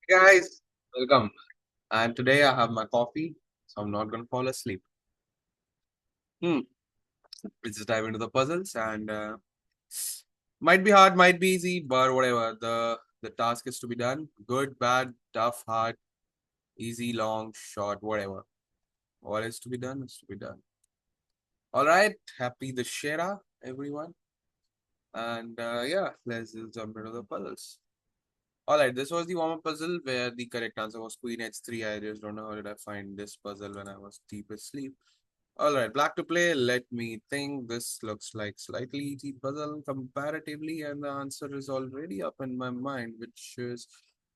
Guys, welcome. And today I have my coffee, so I'm not gonna fall asleep. Hmm. Let's just dive into the puzzles and might be hard, might be easy, but whatever. The task is to be done. Good, bad, tough, hard, easy, long, short, whatever. What is to be done is to be done. All right, happy the Shera, everyone. And yeah, let's just jump into the puzzles. All right, this was the warm-up puzzle where the correct answer was Queen H3. I just don't know how did I find this puzzle when I was deep asleep. All right, black to play. Let me think. This looks like slightly easy puzzle comparatively, and the answer is already up in my mind, which is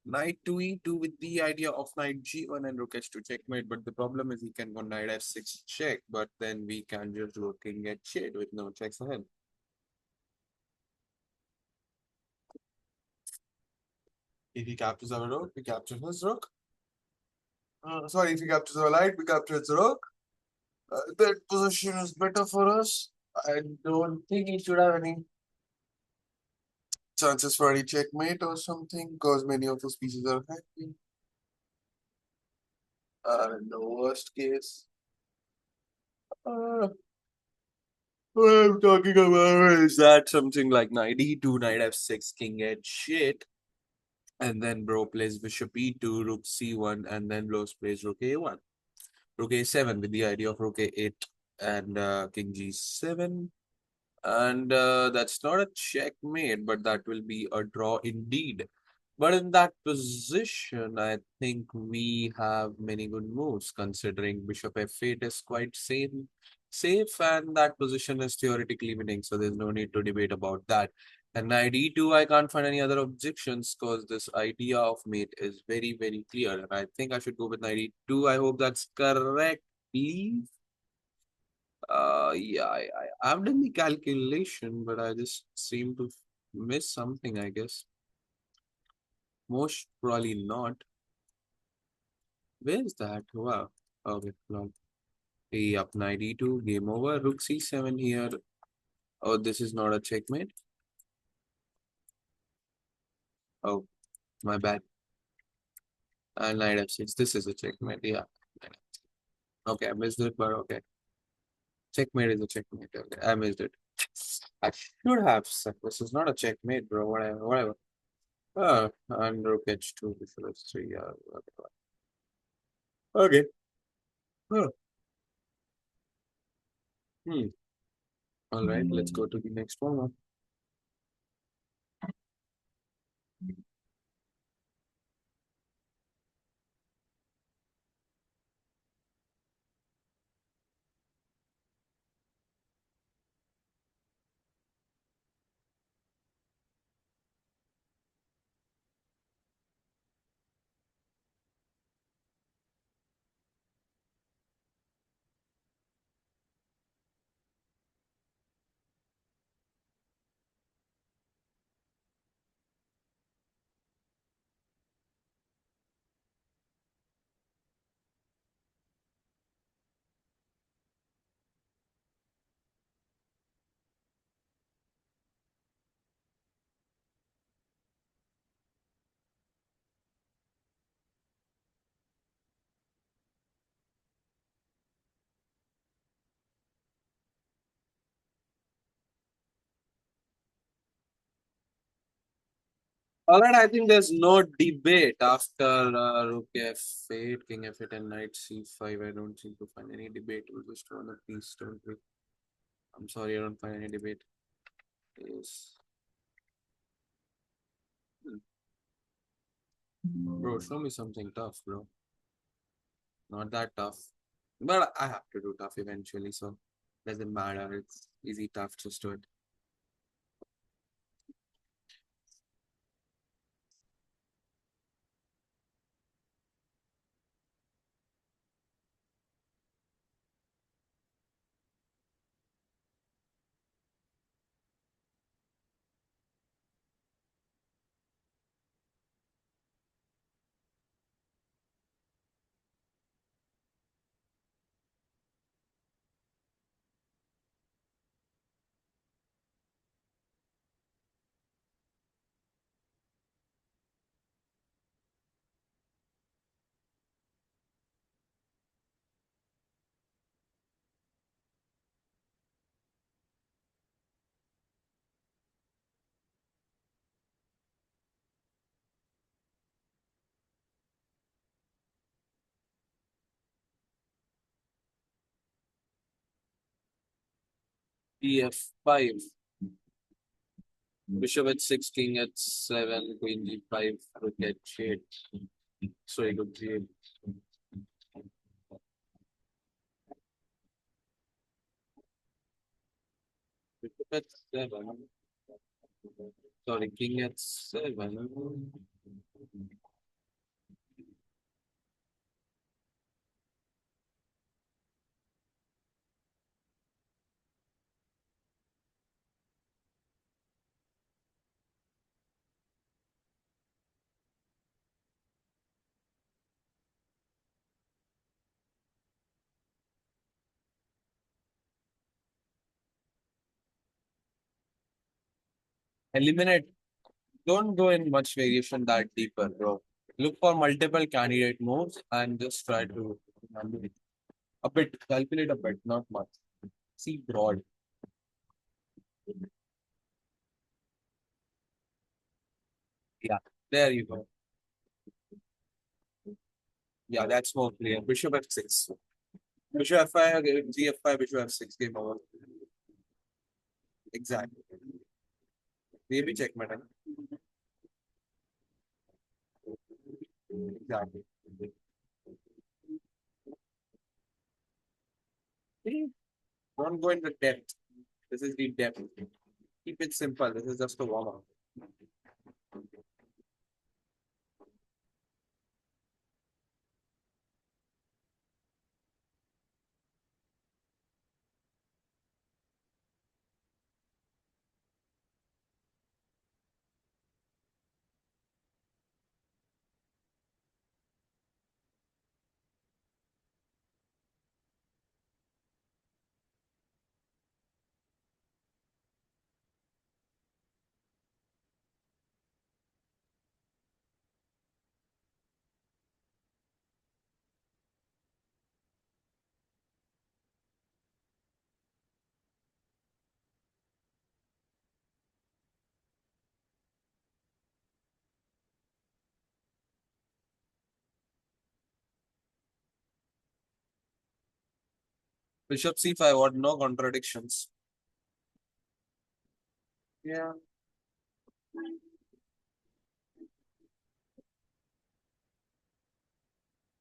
knight to e2 with the idea of knight g1 and rook h2 checkmate. But the problem is he can go knight f6 check, but then we can just do a king h8 with no checks ahead. If he captures our rook, we capture his rook. Sorry, if he captures our knight, we capture his rook. That position is better for us. I don't think he should have any chances for any checkmate or something because many of those pieces are hacking. In the worst case, uh, what I'm talking about is that something like knight e2, knight f6, king h8, and then bro plays bishop e2, rook c1, and then bro plays rook a1, rook a7 with the idea of rook a8 and king g7. And that's not a checkmate, but that will be a draw indeed. But in that position, I think we have many good moves, considering bishop f8 is quite safe, and that position is theoretically winning, so there's no need to debate about that. And knight e2, I can't find any other objections because this idea of mate is very, very clear. And I think I should go with knight e2. I hope that's correct. Please. Yeah, I've done the calculation, but I just seem to miss something, I guess. Most probably not. Where's that? Wow. Okay, no. Hey, up 92, game over. Rook c7 here. Oh, this is not a checkmate. Oh, my bad. Knight f6. This is a checkmate. Yeah. Okay, I missed it, but okay. Checkmate is a checkmate. Okay, I missed it. I should have said this is not a checkmate, bro. Whatever, whatever. And rook h2 before h3. Yeah. Okay. Huh. Hmm. All right, let's go to the next one. All right, I think there's no debate after rook f8, king f8, and knight c5. I don't seem to find any debate. We'll just run a piece, don't we? I'm sorry, I don't find any debate. Yes. Bro, show me something tough, bro. Not that tough. But I have to do tough eventually, so doesn't matter. It's easy, tough, just do it. Ef5. Bishop h6, king h7, queen g5, rook h8. Sorry, rook g8. Bishop h7. Sorry, king h7. Eliminate. Don't go in much variation that deeper, bro. Look for multiple candidate moves and just try to a bit, calculate a bit, not much. See broad. Yeah, there you go. Yeah, that's more clear. Bishop f6. Bishop f5, g f5, bishop f6, game over. Exactly. Maybe checkmate. Huh? Exactly. See, don't go into depth. This is the depth. Keep it simple. This is just a warm up. Bishop c5, what? No contradictions. Yeah.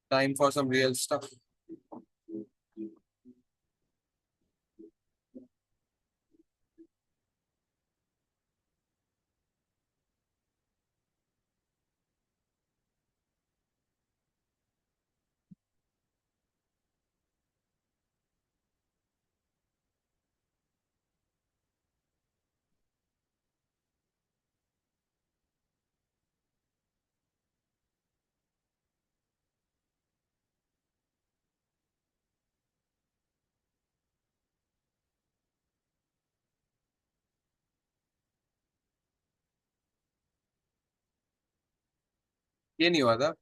Time for some real stuff. ये नहीं हुआ था.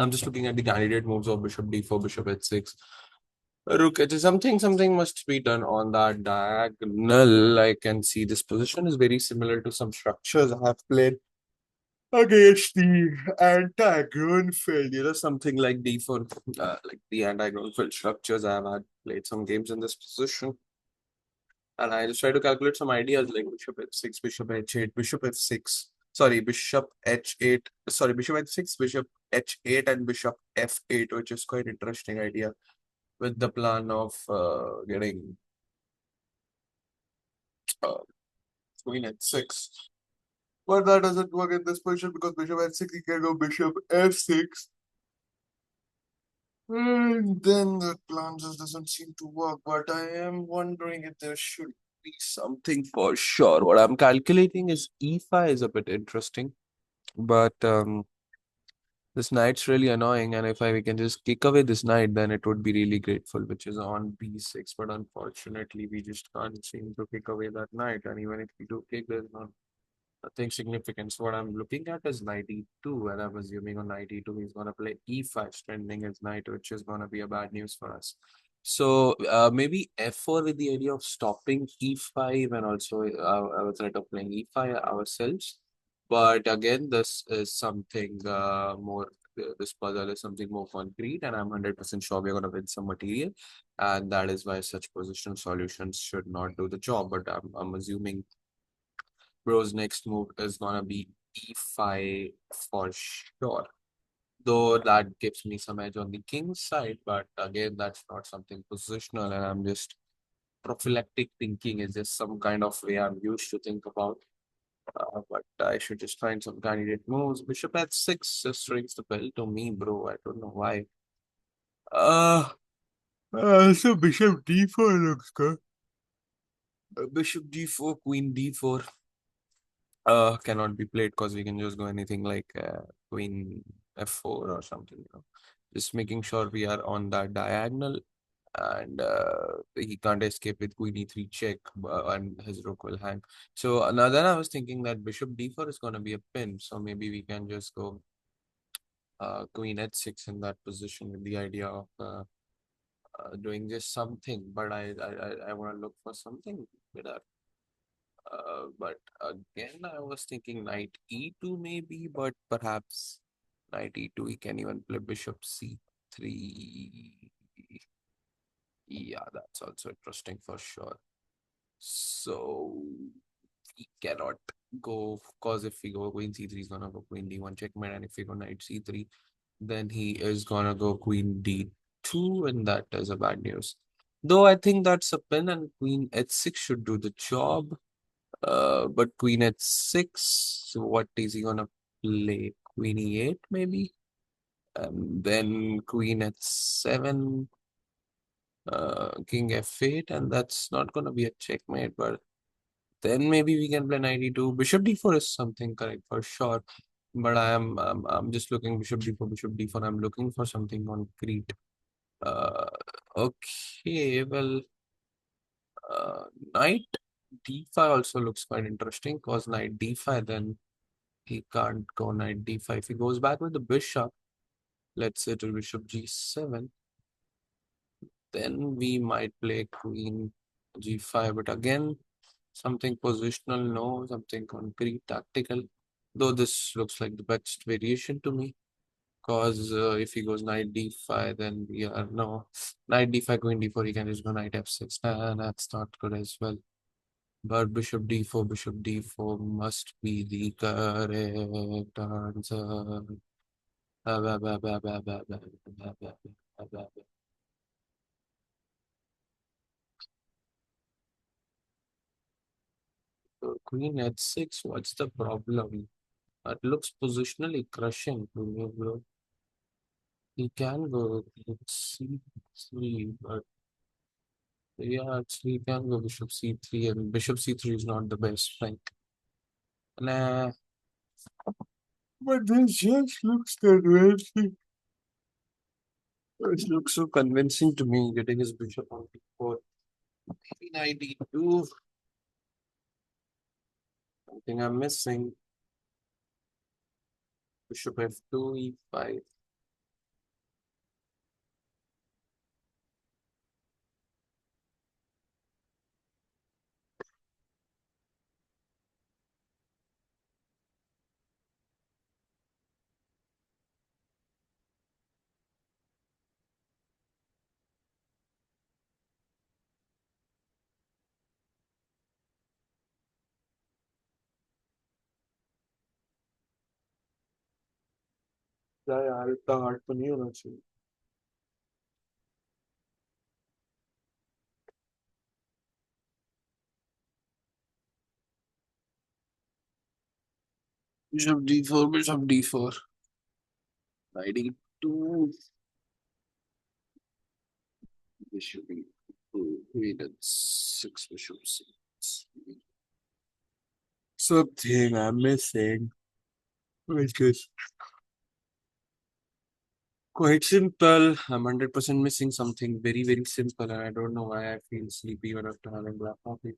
I'm just looking at the candidate moves of bishop d4, bishop h6. Rook h something must be done on that diagonal. I can see this position is very similar to some structures I have played against the anti-grown field. Something like d4, like the anti-grown field structures. I have had played some games in this position. And I just try to calculate some ideas like bishop h6, bishop h8, bishop f6. Sorry, bishop h8. Sorry, bishop h6, bishop h8, and bishop f8, which is quite interesting idea with the plan of getting uh, queen h6. But that doesn't work in this position because bishop h6, you can go bishop f6. And then the plan just doesn't seem to work. But I am wondering if there should be something for sure. What I'm calculating is e5 is a bit interesting. But this knight's really annoying, and if we can just kick away this knight, then it would be really grateful, which is on b6. But unfortunately, we just can't seem to kick away that knight. And even if we do kick, there's nothing significant. So what I'm looking at is knight e2, and I'm assuming on knight e2 he's gonna play e5, strengthening his knight, which is gonna be a bad news for us. So maybe f4 with the idea of stopping e5 and also our threat of playing e5 ourselves. But again, this is something more. This puzzle is something more concrete, and I'm 100% sure we're gonna win some material, and that is why such positional solutions should not do the job. But I'm assuming bro's next move is gonna be e5 for sure. Though that gives me some edge on the king's side, but again, that's not something positional, and I'm just prophylactic thinking is just some kind of way I'm used to think about. But I should just find some candidate moves. Bishop h6 just rings the bell to me, bro. I don't know why. Uh, so bishop d4 looks good. Bishop d4, queen d4. Cannot be played because we can just go anything like queen f4 or something. Just making sure we are on that diagonal, and he can't escape with queen e3 check, and his rook will hang. So then I was thinking that bishop d4 is going to be a pin, so maybe we can just go queen h6 in that position with the idea of doing just something. But I want to look for something better. But again, I was thinking knight e2 maybe, but perhaps knight e2, he can even play bishop c3. Yeah, that's also interesting for sure. So we cannot go, because if we go queen c3, he's gonna go queen d1 checkmate, and if we go knight c3, then he is gonna go queen d2, and that is a bad news. Though I think that's a pin, and queen h6 should do the job. But queen h6, so what is he gonna play? Queen e8 maybe? And then queen h7, king f8, and that's not gonna be a checkmate, but then maybe we can play knight e2. Bishop d4 is something correct for sure. But I'm just looking bishop d4, bishop d4. I'm looking for something concrete. Uh, okay, well, uh, knight d5 also looks quite interesting because knight d5, then he can't go knight d5. If he goes back with the bishop, let's say to bishop g7, then we might play queen g5. But again, something positional, no, something concrete, tactical. Though this looks like the best variation to me. Because if he goes knight d5, then we are no knight d5, queen d4. He can just go knight f6. Nah, that's not good as well. But bishop d4 must be the correct answer. Ba, ba, ba, ba, ba, ba, ba, ba, ba, ba, ba, ba. So queen h6, what's the problem? That looks positionally crushing to me, bro. He can go c3, but yeah, actually, he can go bishop c3, and bishop c3 is not the best. Like, nah, but this just looks convincing. It looks so convincing to me, getting his bishop on d4. Maybe knight d2. Something I'm missing. Bishop f2, e5. क्या यार इतना hard तो नहीं होना चाहिए. Bishop d4, bishop d4. Knight e2, bishop e2, queen h6, bishop c6. Something I'm missing, which is quite simple. I'm 100% missing something very, very simple, and I don't know why I feel sleepy even after having black coffee.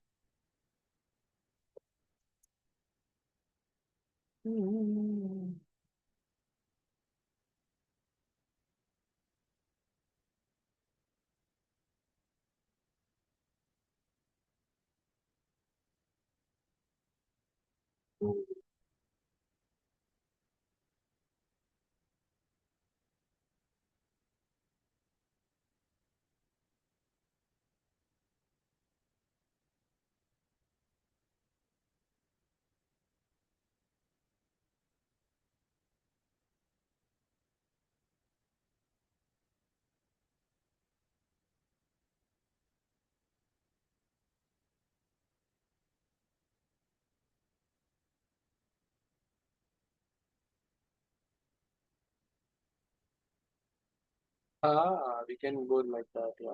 We can go like that. Yeah.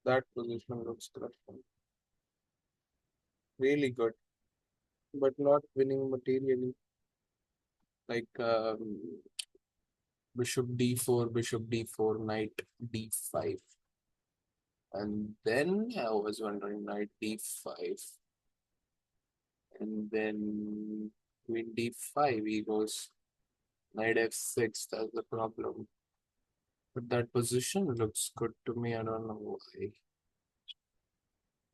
That position looks good. Really good, but not winning materially. Like bishop d4, knight d5. And then I was wondering knight d5. And then queen d5, he goes knight f6. That's the problem. But that position looks good to me. I don't know why.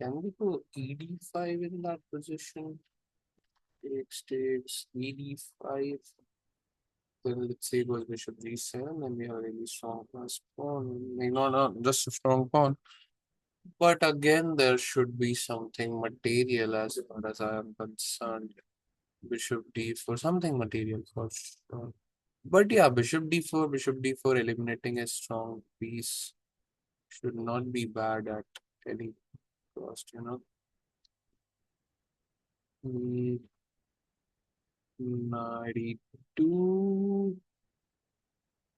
Can we go ed5 in that position? Takes ed5. Then let's say it was bishop g7, and we have a really strong plus pawn. May not just a strong pawn. But again, there should be something material as far as I am concerned. Bishop d4, something material for sure. But yeah, bishop d4 eliminating a strong piece should not be bad at any cost, you know. Mm, Knight e2.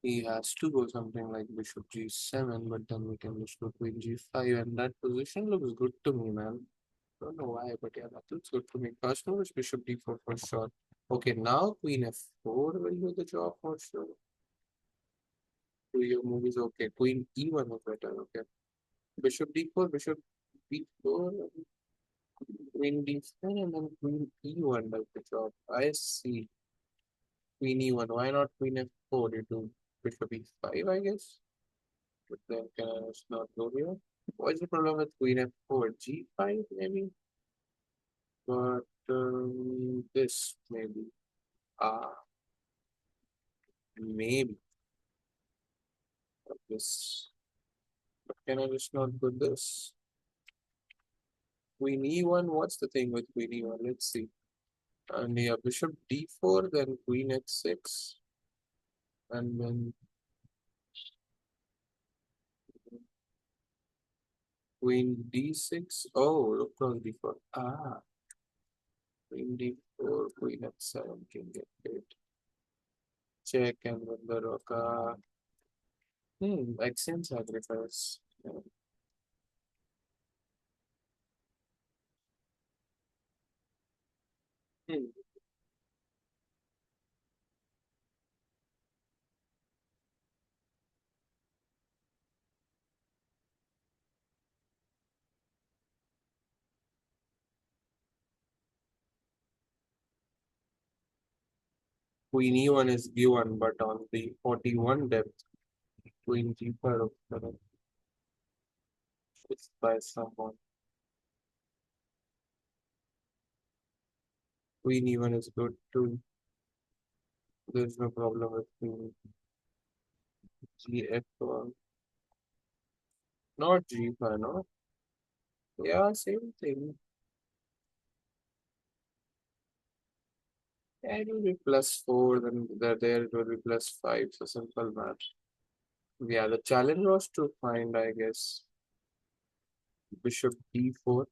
He has to go something like bishop g7, but then we can just go queen g5, and that position looks good to me, man. Don't know why, but yeah, that looks good to me. First one was bishop d4 for sure. Okay, now queen f4 will do the job for sure. Do your move is okay. Queen e1 is better, okay. Bishop d4, bishop b4, queen d7, and then queen e1 does the job. I see. Queen e1. Why not queen f4? You do bishop e5, I guess. But then can I just not go here? What's the problem with queen f4? G5 maybe? this maybe. Ah, maybe this. But can I just not put this? Queen E1. What's the thing with Queen E1? Let's see. And yeah, Bishop D4, then Queen H6, and then Queen D6. Oh, look on D4. Ah, Queen D4, Queen H7, King H8. Check and then the rook. Accent sacrifice. Yeah. Hmm. Queen E1 is B1, but on the 41 depth, Queen G5 is by someone. Queen E1 is good too. There's no problem with Queen G8. Not G5, no? Yeah, same thing. Yeah, it will be +4, then there it will be +5, so simple math. Yeah, the challenge was to find, I guess, Bishop D4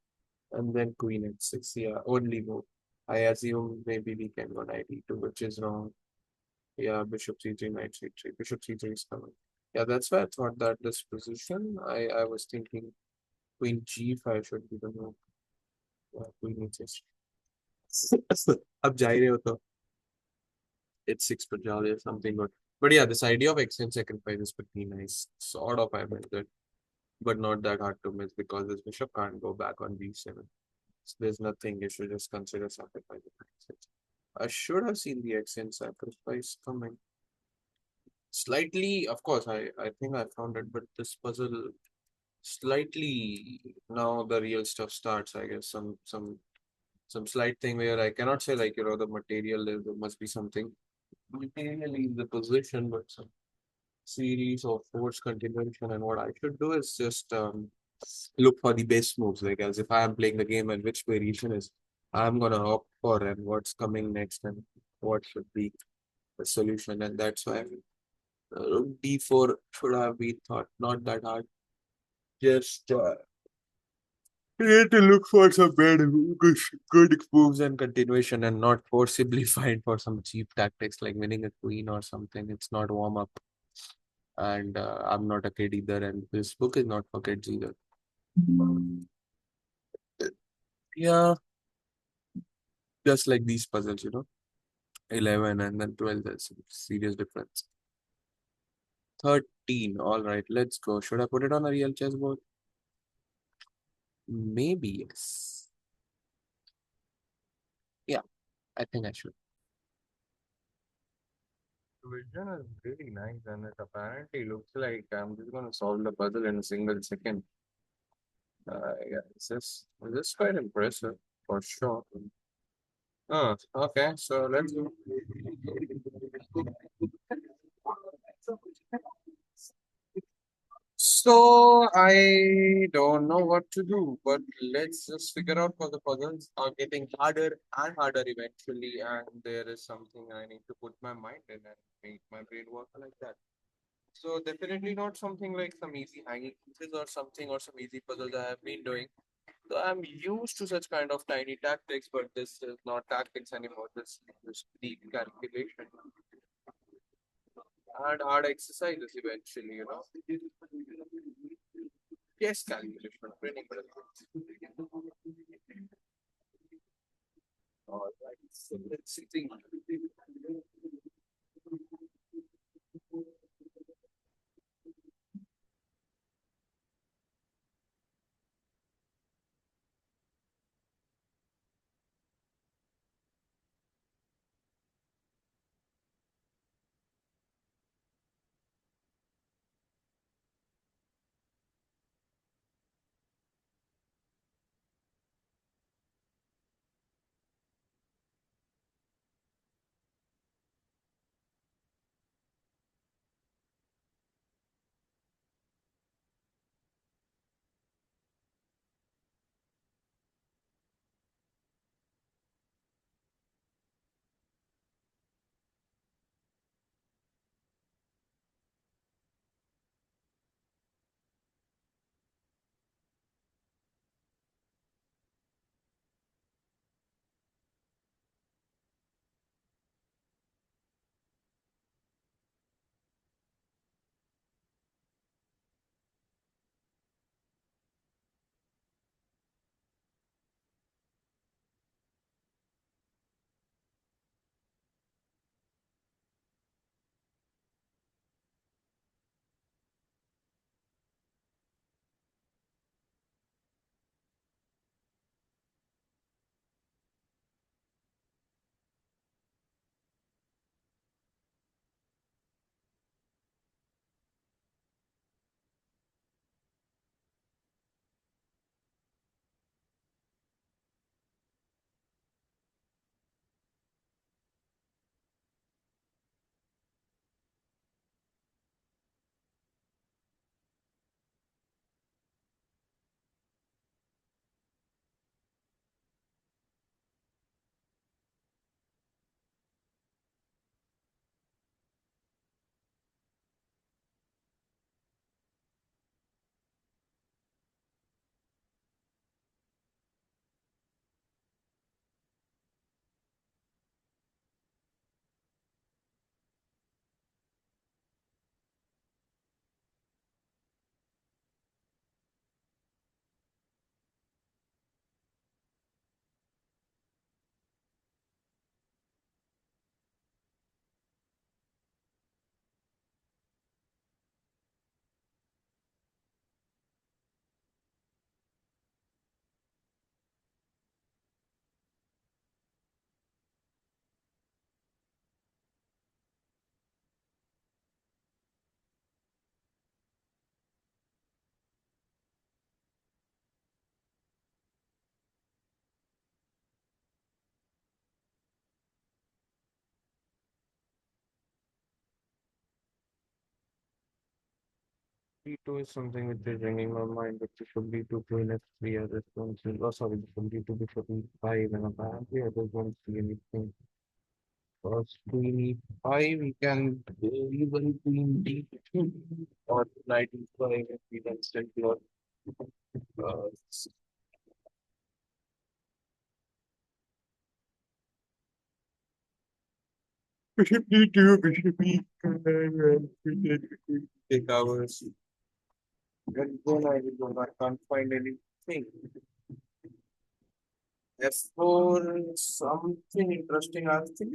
and then Queen H6. Yeah, only move. I assume maybe we can go knight E2, which is wrong. Yeah, Bishop C3, Knight C3. Bishop C3 is coming. Yeah, that's why I thought that this position, I was thinking Queen G5 should be the move. Yeah, Queen H6. अब जा ही रहे हो तो H6 पर जा रहे something good. But yeah, this idea of exchange sacrifice is pretty nice. Sort of, I meant it, but not that hard to miss because this bishop can't go back on B7. So there's nothing you should just consider sacrificing. I should have seen the exchange sacrifice coming. Slightly, of course, I think I found it, but this puzzle slightly now the real stuff starts, I guess. Some slight thing where I cannot say like, the material there must be something materially in the position, but some series of force continuation. And what I should do is just look for the best moves, like as if I am playing the game and which variation is I'm gonna opt for and what's coming next and what should be the solution. And that's why D4 should have been thought not that hard. Just you need to look for some good moves and continuation and not forcibly find for some cheap tactics like winning a queen or something. It's not warm up. And I'm not a kid either, and this book is not for kids either. Yeah, just like these puzzles. 11 and then 12, there's a serious difference. 13, all right, let's go. Should I put it on a real chessboard? Maybe yes. Yeah, I think I should. Vision is really nice, and it apparently looks like I'm just gonna solve the puzzle in a single second. Yeah, this is quite impressive for sure. Oh, okay, so let's go. So I don't know what to do, but let's just figure out for the puzzles are getting harder and harder eventually, and there is something I need to put my mind in and make my brain work like that. So definitely not something like some easy hanging pieces or some easy puzzles I have been doing. So I'm used to such kind of tiny tactics, but this is not tactics anymore. This is deep calculation and hard exercises eventually. Yes, calculation, training. All right. So let's see. P2 is something which is ringing my mind, but it should be to play next 3 other responses. Oh, sorry, it should be to be 45 and apparently I just don't see anything. First queen e5, we can even queen d2 or knight e5 if we can still plot. Uh, bishop d2, bishop e5, take ours. And then I can't find anything. F4, something interesting. I think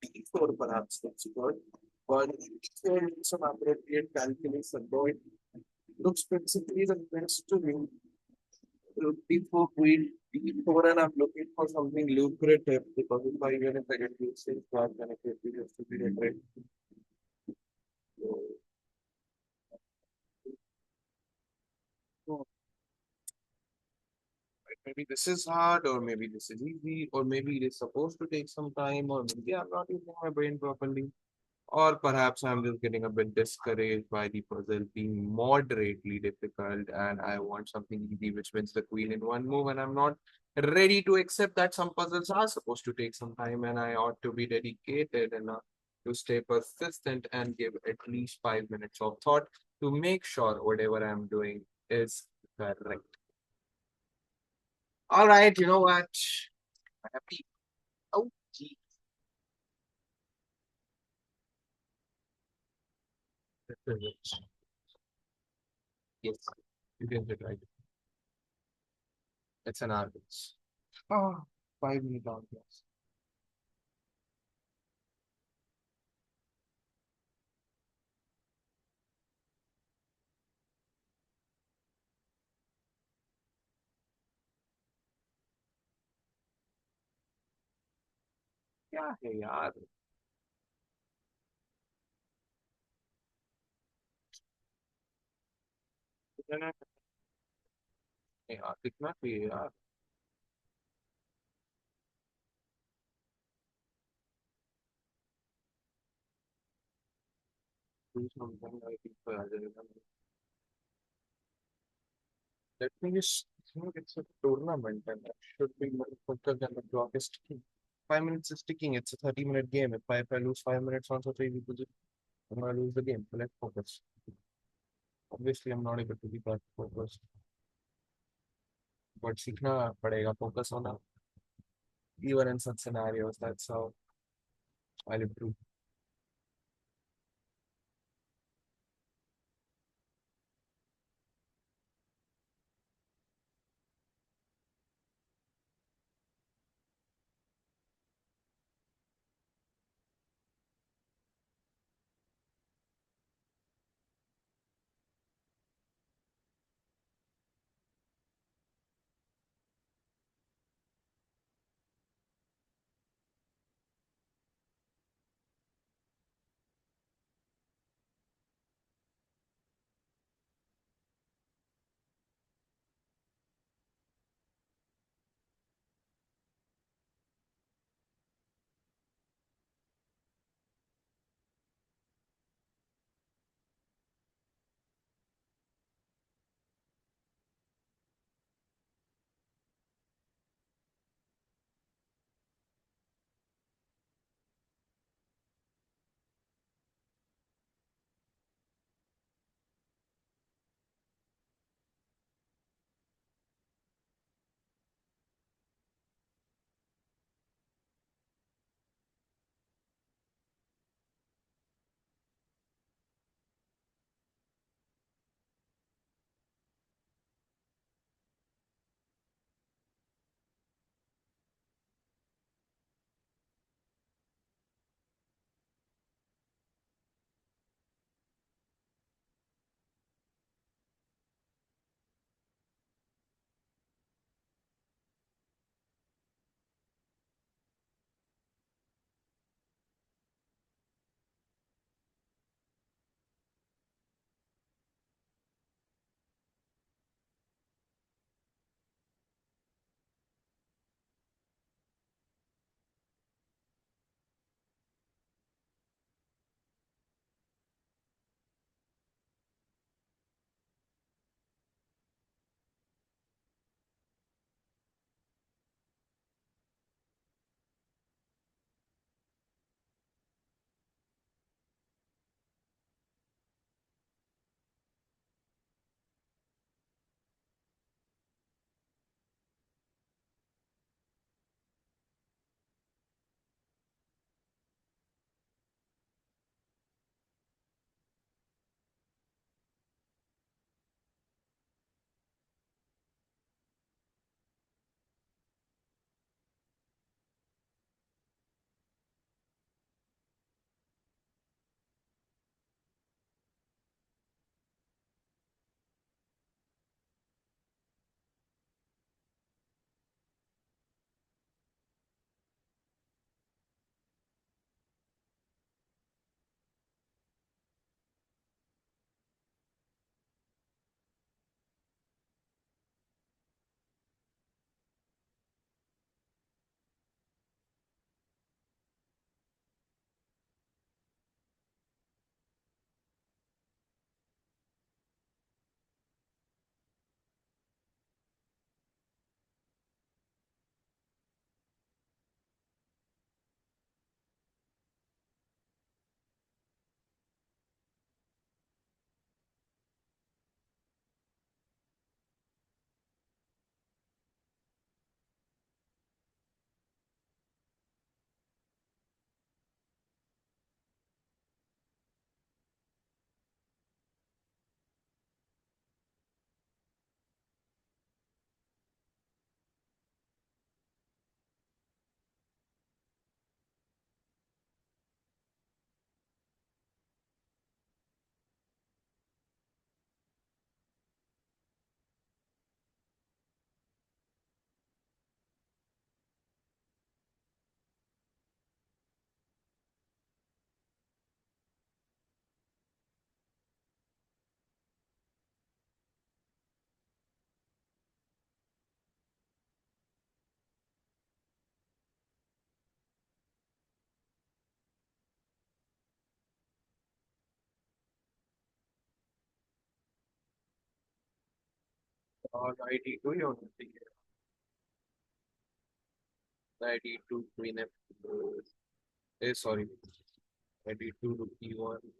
D4 perhaps that's good. But D4 needs some appropriate calculation. Though it looks principally the best to me. D4 queen, D4, and I'm looking for something lucrative because if I even if I get these things, then it could be just to be a great. So, maybe this is hard, or maybe this is easy, or maybe it is supposed to take some time, or maybe I'm not using my brain properly. Or perhaps I'm just getting a bit discouraged by the puzzle being moderately difficult and I want something easy which wins the queen in one move and I'm not ready to accept that some puzzles are supposed to take some time and I ought to be dedicated enough to stay persistent and give at least 5 minutes of thought to make sure whatever I'm doing is correct. All right, you know what? I'm happy. Oh, gee. This is it. Yes, you can get right. It's an artist. Oh, 5 minute on, yes. क्या है यार इतना यार कितना चाहिए यार do something I think for other let me just think it's a tournament and I should be more focused than the clock is ticking. 5 minutes is ticking. It's a 30-minute game. If I lose 5 minutes on such a easy position, I'm gonna lose the game. So let's focus. Obviously, I'm not able to be that focused, but सीखना पड़ेगा focus होना. Even in such scenarios, that's how I'll improve. और knight e two ही होना चाहिए। Knight e two queen f, a sorry, knight e two रुक e one.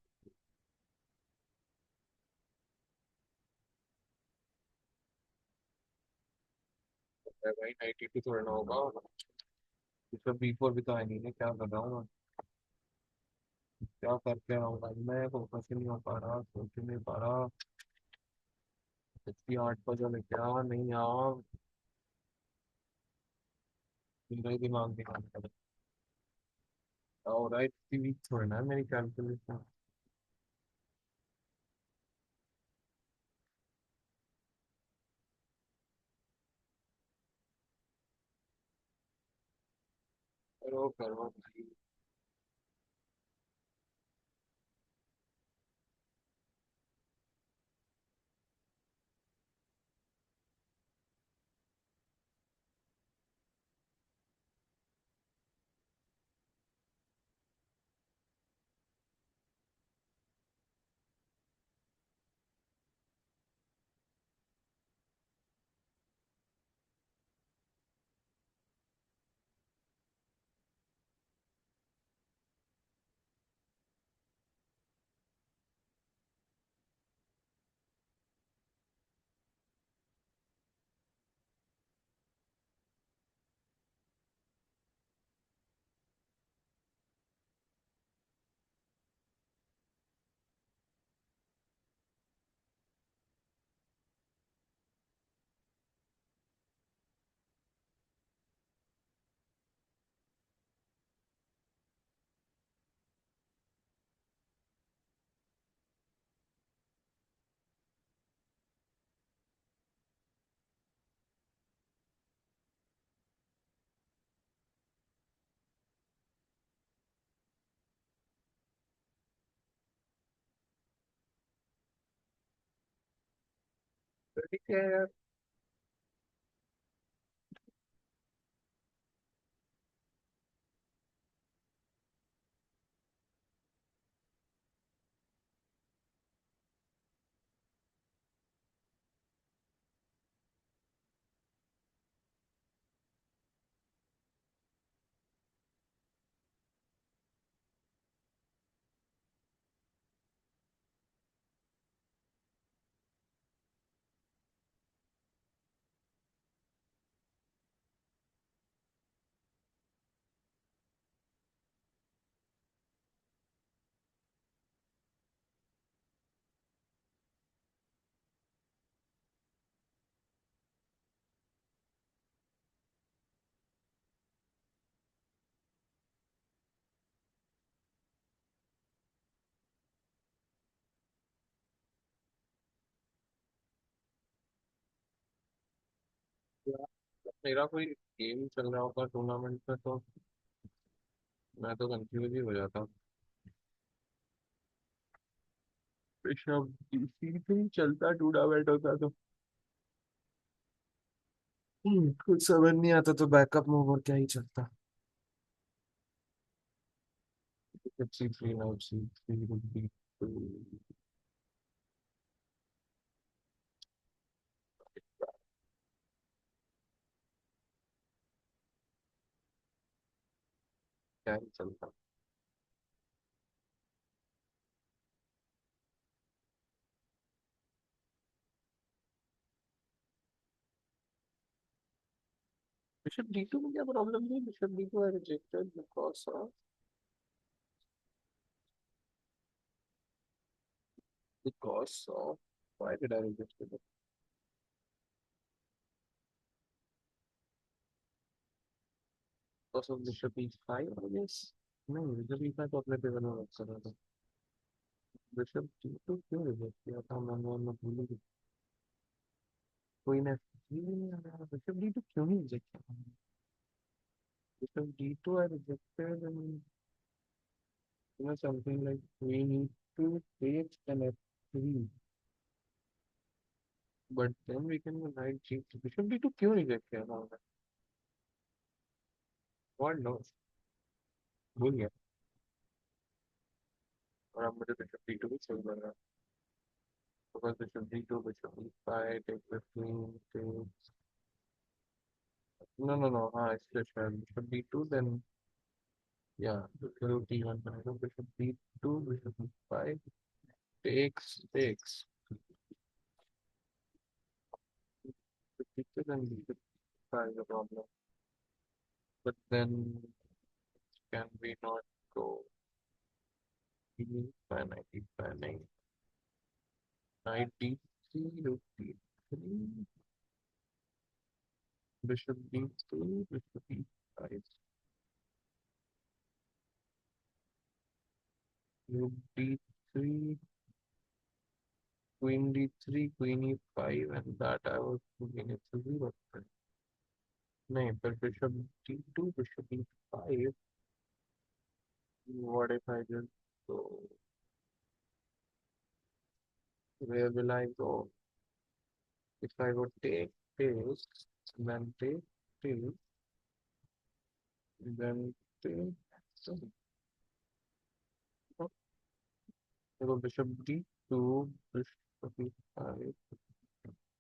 भाई knight e two थोड़ा ना होगा। इसमें बी फोर भी तो है नहीं है, क्या कर रहा हूँ मैं? क्या करके रहा हूँ भाई, मैं फोकस ही नहीं हो पा रहा, सोच ही नहीं पा रहा। इतनी आठ पजल है क्या, नहीं यार, मेरा ही दिमाग नहीं काम कर रहा। और राइट, इतनी वीक थोड़ी ना है मेरी कैलकुलेशन। करो करो भाई। तो ठीक है यार। मेरा कोई गेम चल रहा होगा टूर्नामेंट में तो मैं तो कंफ्यूज ही हो जाता। ऋषभ, इसी पे ही चलता टूर्नामेंट होता तो कुछ समझ नहीं आता, तो बैकअप में और क्या ही चलता। C three now c three would be क्या ही चलता। बिशप डी टू में क्या प्रॉब्लम थी? Bishop d two I rejected because of, because of, why did I reject it? Because of bishop e5, I guess. नहीं, bishop e5 तो अपने paper में रख सकता था। बिशप d2 क्यों रिजेक्ट किया था मैंने भूल ही गया। कोई ना, बिशप d2 क्यों ही रिजेक्ट किया? Bishop d2 I rejected and something like we need to take an f3, but then we can knight g2। Bishop d2 क्यों रिजेक्ट किया था मैंने? What knows, भूल गया। और अब मुझे बिशप d2 भी सही लग रहा है। Because bishop d2, bishop e5, take 15, take... No. It's just bishop d2, then yeah, bishop d1, bishop d2, bishop e5, takes. Bishop then bishop e5 is a problem. But then can we not go e5, knight e5, knight d3, rook d3, bishop d2, bishop e5, rook d3, queen d3, queen e5, and that I was thinking it's a zero. No, but bishop d2, bishop e5. What if I just go? Where will I go? If I go take, then take, then take. So, I go bishop d2, bishop e5,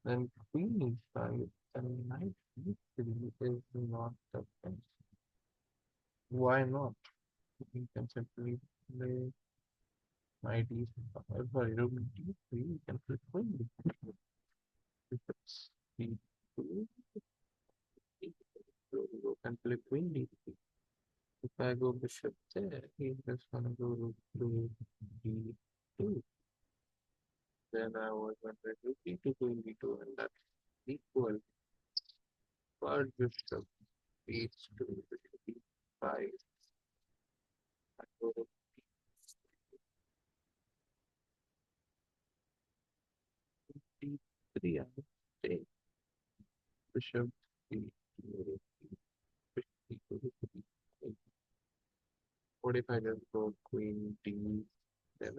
then queen e5, and knight d3 is not the best. Why not? We can simply play knight e5. Sorry, rook d3. We can play queen d3. Bishop d2. We can play queen d3. If I go bishop there, he's just gonna go rook to d2. Then I was wondering rook d2, queen d2, and that's equal. But bishop h2, bishop e5. I go rook d3. I would take bishop d2, bishop d2, bishop e5. What if I just go queen d7?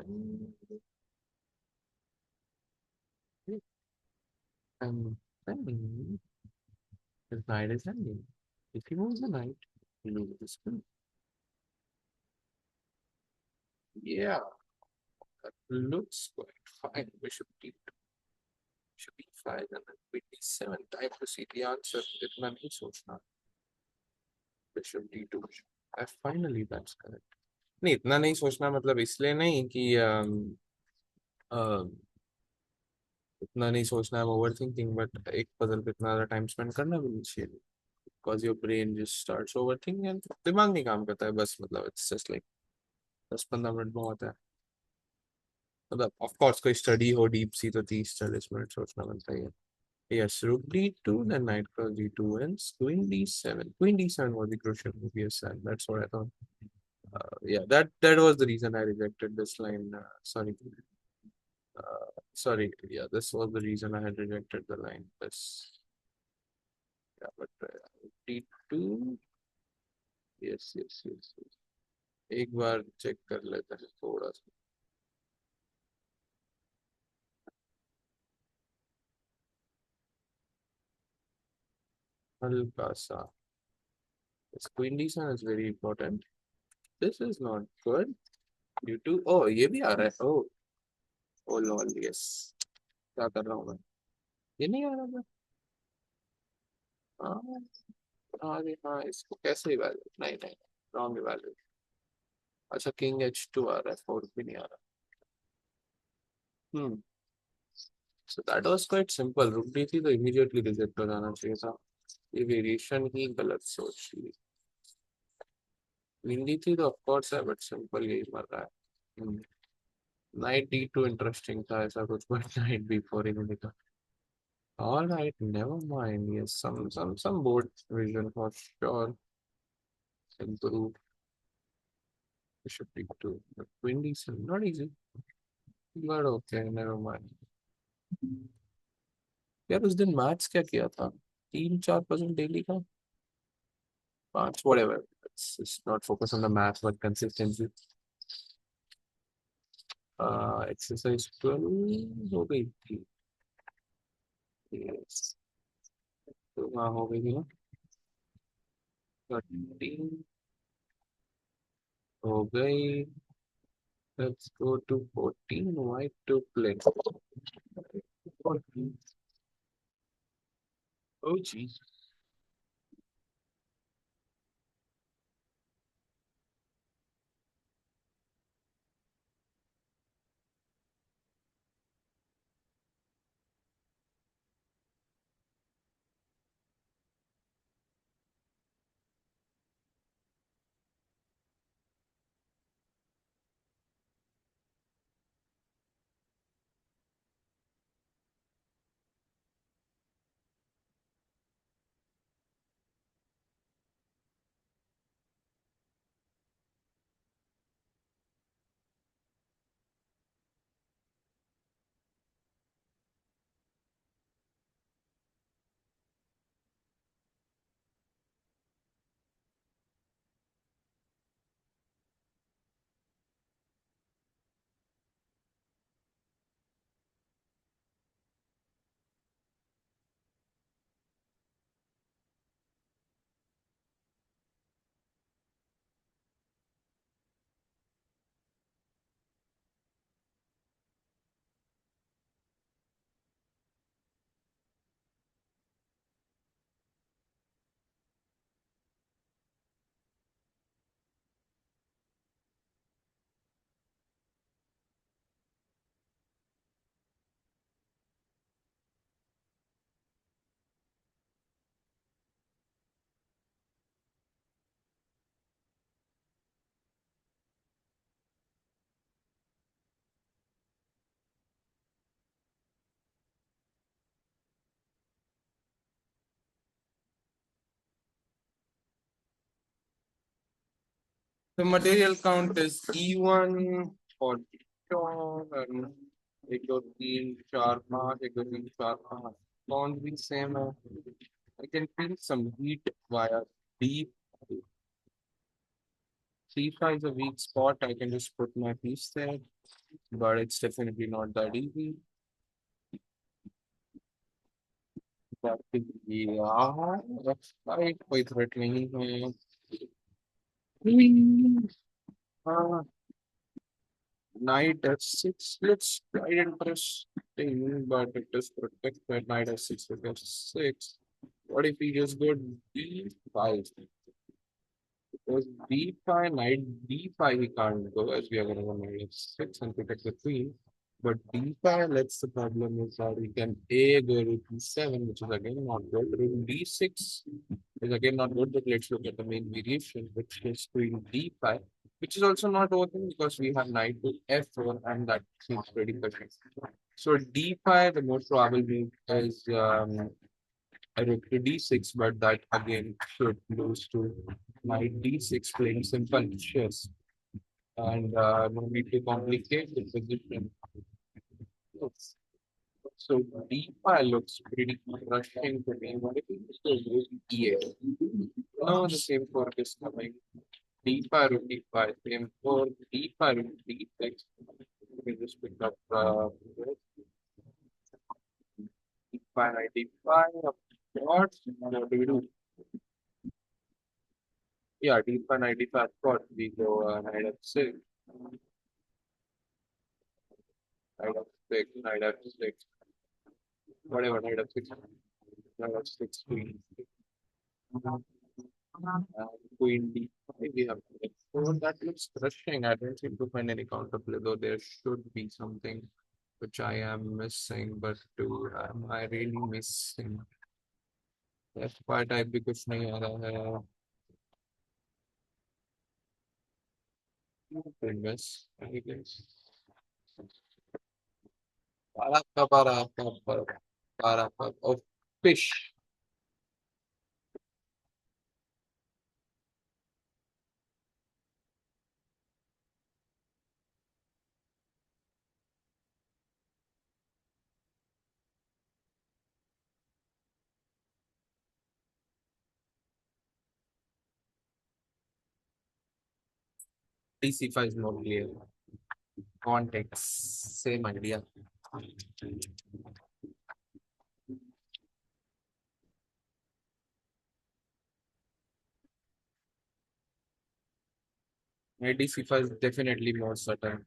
And then his knight is ending. If he moves the knight, he loses the queen. Yeah, that looks quite fine. Bishop d2, bishop e5, and then queen d7. Time to see the answer. इतना नहीं सोचना. Bishop d2, bishop. Finally, that's correct. नहीं इतना नहीं सोचना मतलब इसलिए नहीं कि इतना नहीं सोचना है ओवर थिंकिंग बट एक पजल पे इतना ज़्यादा टाइम स्पेंड करना भी नहीं चाहिए because your brain just starts over thinking and दिमाग नहीं काम करता है बस मतलब इट्स जस्ट लाइक 10-15 मिनट में होता है मतलब ऑफ कोर्स कोई स्टडी हो डीप सी तो 30-40 मिनट सोचना बनता ही है Yes, rook d2, then knight cross d2 wins. Queen d7. Queen d7 was the crucial move. Yes, and that's what I thought. Yeah, that was the reason I rejected this line. Sorry. Sorry. Yeah, this was the reason I had rejected the line. This. Yeah, but d2. Yes. एक बार check कर लेते हैं थोड़ा सा हल्का सा This queen d7 is very important. This is not good. due to oh ये भी आ रहा है oh lol yes क्या कर रहा हूँ मैं ये नहीं आ रहा था हाँ अरे हाँ इसको कैसे इवैल्यूएट नहीं रॉन्ग इवैल्यूएट अच्छा किंग h2 आ रहा है फोर्थ भी नहीं आ रहा hmm so that was quite simple रुक दी थी तो इमीडिएटली रिजेक्ट हो जाना चाहिए था ये वेरिएशन ही गलत सोच ली विंडी थी तो ऑफ कोर्स है बट सिंपल यही मर रहा है नाइट d2 इंटरेस्टिंग था ऐसा कुछ बट नाइट b4 ही नहीं दिखा all right never mind yes some board vision for sure improve bishop d2 but queen d7 not easy but okay never mind यार उस दिन मैथ्स क्या किया था 3-4% डेली का 5 whatever it's not focus on the math but consistency exercise 12 हो गई थी yes तो हाँ हो गई थी ना 13 हो गई Let's go to 14. White to play. 14. Oh, geez. The material count is E1 for sure, and it goes in sharp mark, it goes in sharp mark. Can't be same. I can feel some heat via deep. C5 is a weak spot. I can just put my piece there, but it's definitely not that easy. But yeah, that's right. Quite threatening. Uh, Knight f6 looks quite interesting, but it is protected. Knight f6 with f6. What if he just go d5? Because d5, knight d5 he can't go as we are going to go knight f6 and protect the queen. But d5, let's the problem is that we can a go rook d7, which is again not good. Rook d6 is again not good, but let's look at the main variation, which is queen d5, which is also not working because we have knight to f4 and that seems pretty perfect. So d5, the most probable move is rook to d6, but that again should lose to knight d6 playing simple chess and no need to complicate the position. Yes. So d5 looks pretty rushing to me. What if we just go rook e8? Now the same fork is coming. D5 rook d5, same fork, d5 rook d6. We can just pick up d5 knight d5. What do we do? Yeah, d5 knight d5. What we go knight f6. Knight f6, knight f6, whatever, knight f6, queen, queen d5, we have f4. That looks crushing. I don't seem to find any counterplay, though there should be something which I am missing, but am I really missing? That part I भी कुछ नहीं आ रहा है. Miss, I guess. Para, of fish. DC5 is more clear. Context, same idea. ADC5 is definitely more certain.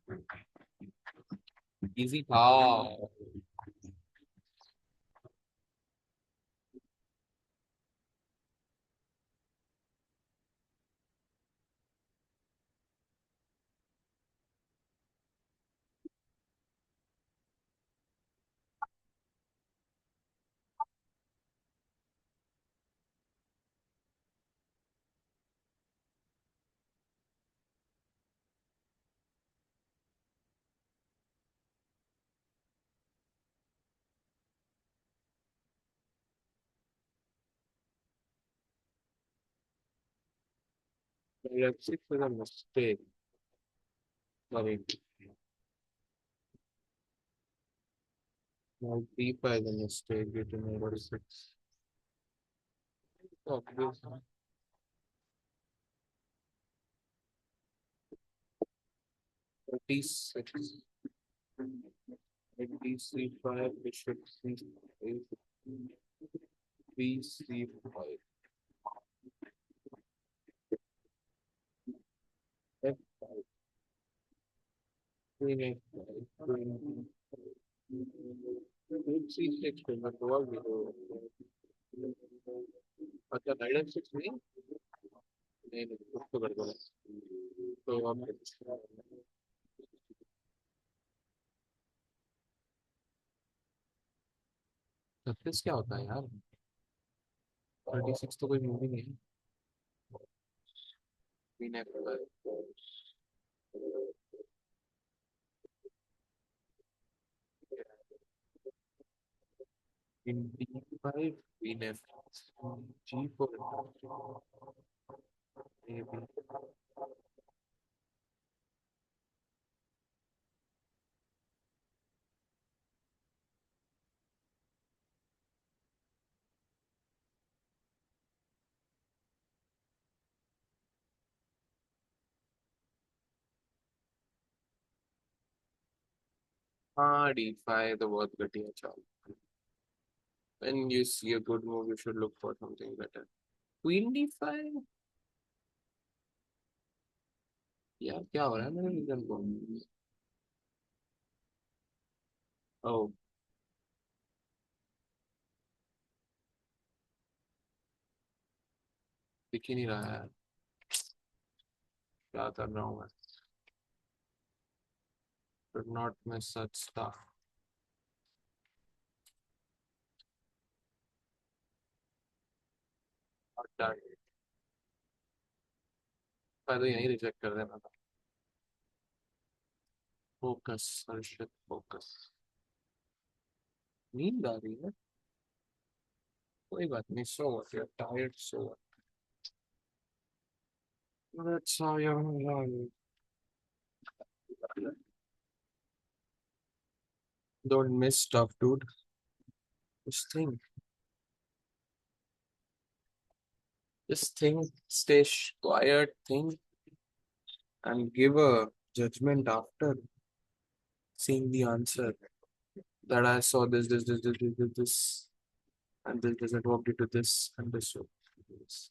Easy था. F6 was a mistake. Sorry. My B5 is a mistake due to number 6. Obvious. 36. BC5, bishop C5, BC5, F5, queen F5, queen C6 पे मैं हुआ भी तो अच्छा night F6 नहीं कुछ तो गड़बड़ है तो हम सक्सेस क्या होता है यार 36 तो कोई मूवी नहीं है queen F5 queen B5 queen F G4 maybe हाँ D5 तो बहुत घटिया चाल when you see a good move you should look for something better queen D5 यार क्या हो रहा है मेरे विजन को ओ दिख ही नहीं रहा है क्या कर रहा हूँ मैं should not miss such stuff और डन मैं तो यहीं रिजेक्ट कर देना था फोकस हर्षित फोकस नींद आ रही है कोई बात नहीं so what you tired so that's how you're wrong. Don't miss stuff dude just think stay quiet think and give a judgment after seeing the answer that I saw this, and this doesn't work due to this, and this works due to this.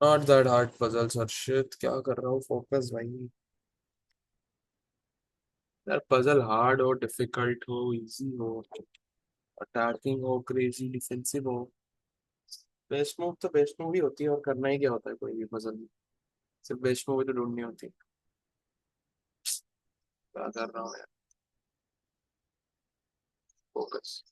Not that hard puzzles और shit क्या कर रहा हूँ focus भाई। यार puzzle hard हो difficult हो easy हो अटैकिंग हो क्रेजी डिफेंसिव हो बेस्ट मूव तो बेस्ट मूव ही होती है और करना ही क्या होता है कोई भी पजल में। सिर्फ बेस्ट मूव ही तो ढूंढनी होती है। क्या कर रहा हूँ यार focus.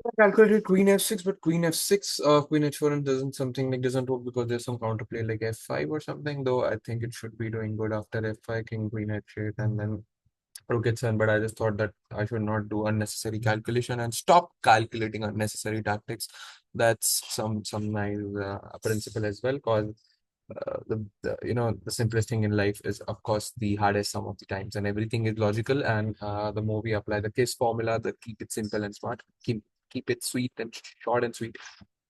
I calculated queen f6, but queen f6, queen h4 and doesn't work because there's some counterplay like f5 or something. Though I think it should be doing good after f5, king queen h8, and then rook h7. But I just thought that I should not do unnecessary calculation and stop calculating unnecessary tactics. That's some nice principle as well, because the simplest thing in life is of course the hardest some of the times, and everything is logical, and the more we apply the kiss formula, the keep it simple and smart, keep it sweet and short and sweet,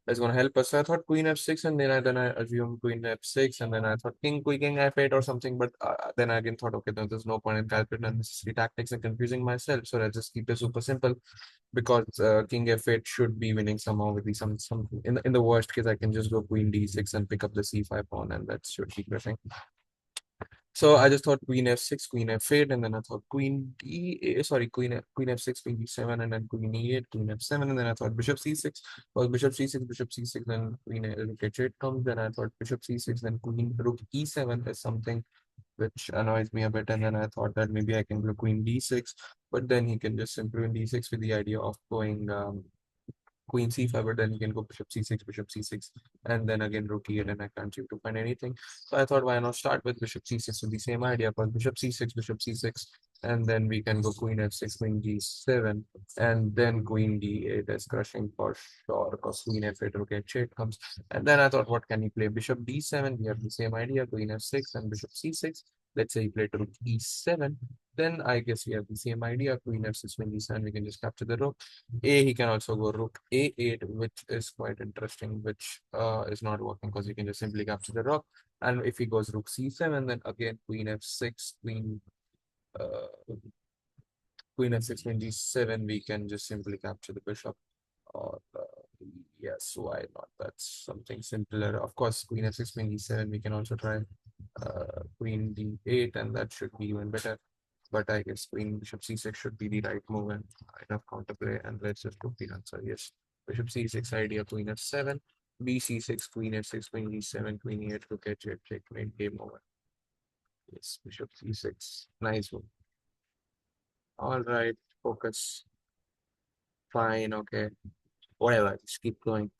is going to help us. So I thought queen f6, and then I assumed queen f6, and then I thought king f8 or something. But then I again thought, okay, there's no point in calculating unnecessary tactics and confusing myself. So let's just keep it super simple, because king f8 should be winning somehow with the some in the worst case I can just go queen d6 and pick up the c5 pawn, and that should keep crushing. So I just thought queen f6, queen f8, and then I thought queen f6, queen d7, and then queen e8, queen f7, and then I thought bishop c6. Well, bishop c6, then queen rook h8 comes. Then I thought bishop c6, then queen rook e7 is something which annoys me a bit. And then I thought that maybe I can go queen d6, but then he can just simply win d6 with the idea of going queen c5, but then you can go bishop c6, and then again rook e8, and I can't seem to find anything. So I thought, why not start with bishop c6 with the same idea, because bishop c6, and then we can go queen f6, queen g7, and then queen d8 is crushing for sure, because queen f8, rook h8 comes. And then I thought, what can he play? Bishop d7, we have the same idea, queen f6 and bishop c6. Let's say he played rook e7, then I guess we have the same idea, queen f6, queen d7, we can just capture the rook. He can also go rook a8, which is quite interesting, which is not working because you can just simply capture the rook. And if he goes rook c7, then again queen f6, uh, queen f6, queen d7, we can just simply capture the bishop. Or yes, why not? That's something simpler. Of course, queen f6, queen d7, we can also try queen d8, and that should be even better. But I guess queen bishop c6 should be the right move and enough counterplay. And let's just look the answer. Yes, bishop c6 idea, queen f7, b c6, queen f6, queen d7, queen e8, rook h8, checkmate, game over. Yes, bishop c6. Nice move. All right, focus. Fine, okay. Whatever, just keep going.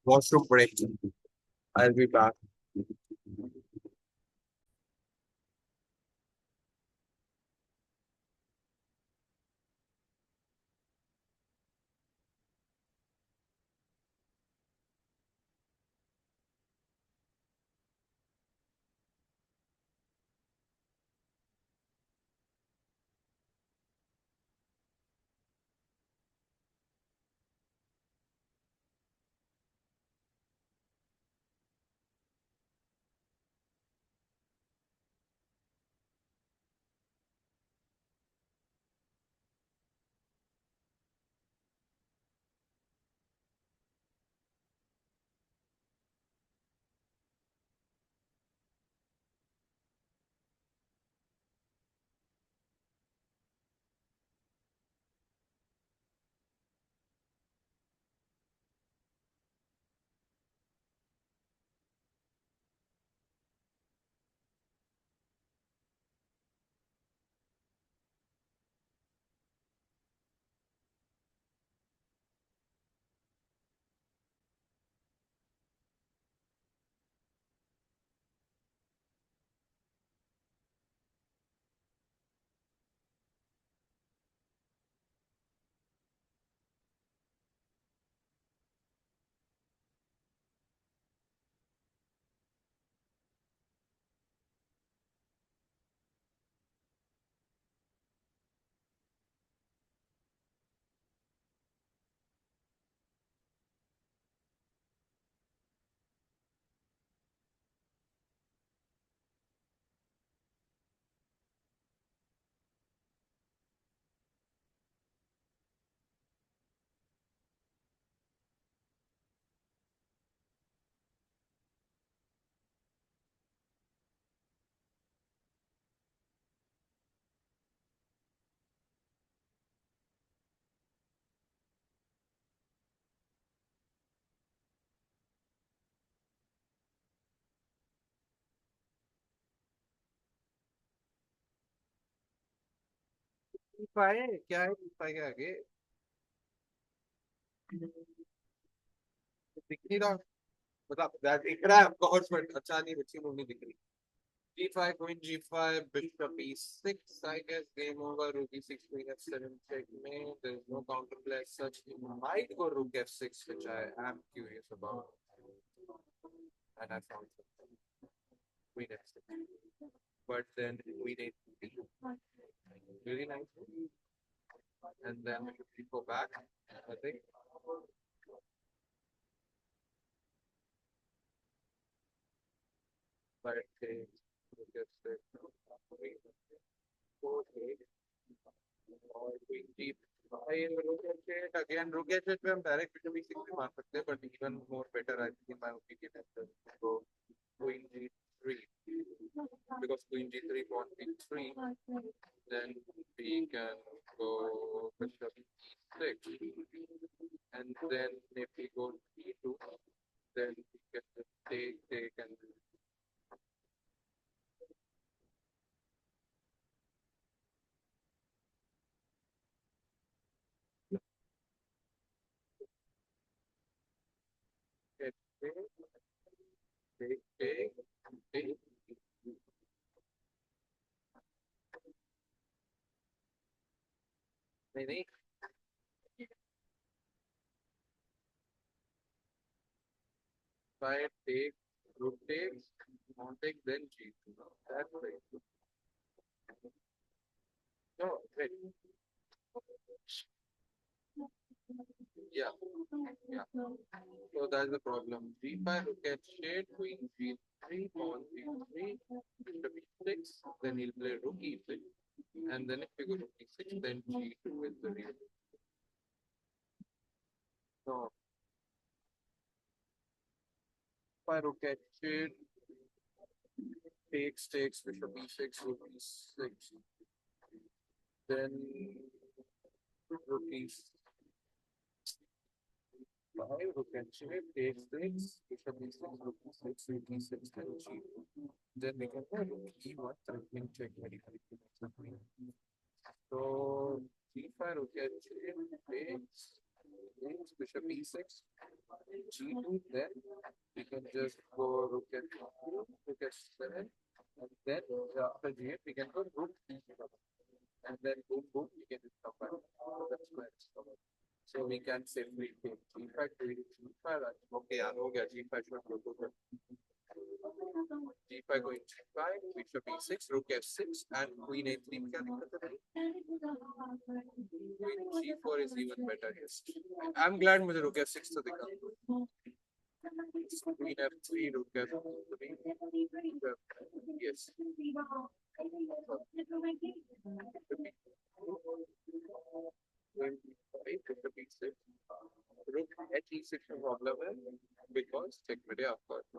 Washroom break. I'll be back. D5 क्या है D5 के आगे दिख नहीं रहा मतलब that दिख रहा है of course but अच्छा नहीं बच्ची लोग नहीं दिख रही G5 queen G5 bishop E6 I guess game over rook E6 queen F7 checkmate there is no counter play as such he might go rook F6 which I am curious about and I found queen F6 but then queen A3 really nice and then we go back I think but rook F6 और queen G5 rook H8 again rook H8 पे हम direct bishop E6 भी मार सकते हैं but even more better I think in my opinion is to go queen G3 because queen G3 pawn B3 then we can go bishop E6 and then if we go E2 then we can just take and get take नहीं नहीं side take rook takes pawn take then G2 that's right no wait yeah yeah so that's the problem G5 look at shade queen G3 pawn G3 bishop E6 then he'll play rook E6 and then if we go rook E6 then G2 is the real so if I look at shade takes bishop E6 rook E6 then rook E5 rook and shade takes bishop E6 rook E6 rook E6 then G2 then we can go rook E1 threatening check very very so G5 rook at takes bishop E6 G2 then we can just go rook at 7 and then after G8 we can go rook E7 and then boom boom we can just come back that's where it's covered. So we can safely take G5 to G5 okay यार हो गया G5 should go to G5 going G5 bishop E6 rook F6 and queen A3 क्या दिक्कत है queen G4 is even better yes I'm glad मुझे rook F6 तो दिखा queen F3 rook F3 yes bishop E6 rook H E6 का problem है because checkmate है of course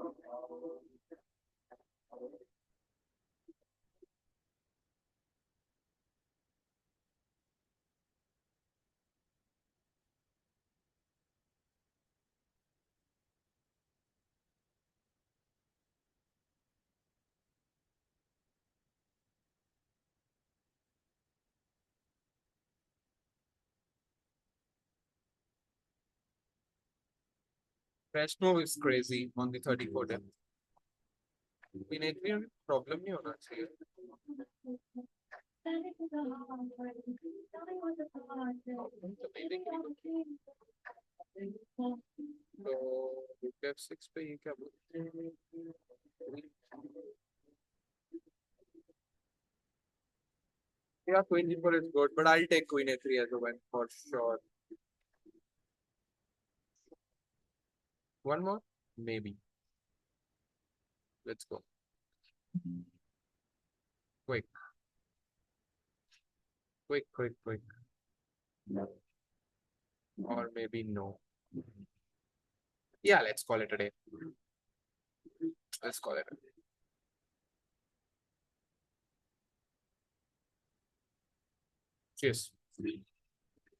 Fresh move is crazy on the 34 day. In A3 problem नहीं होना चाहिए. तो F6 पे ये क्या बोलते हैं? Yeah, queen G4 is good, but I'll take queen A3 as a win for sure. One more? Maybe. Let's go. Quick, quick. Or maybe no. Yeah, let's call it a day. Let's call it a day. Cheers.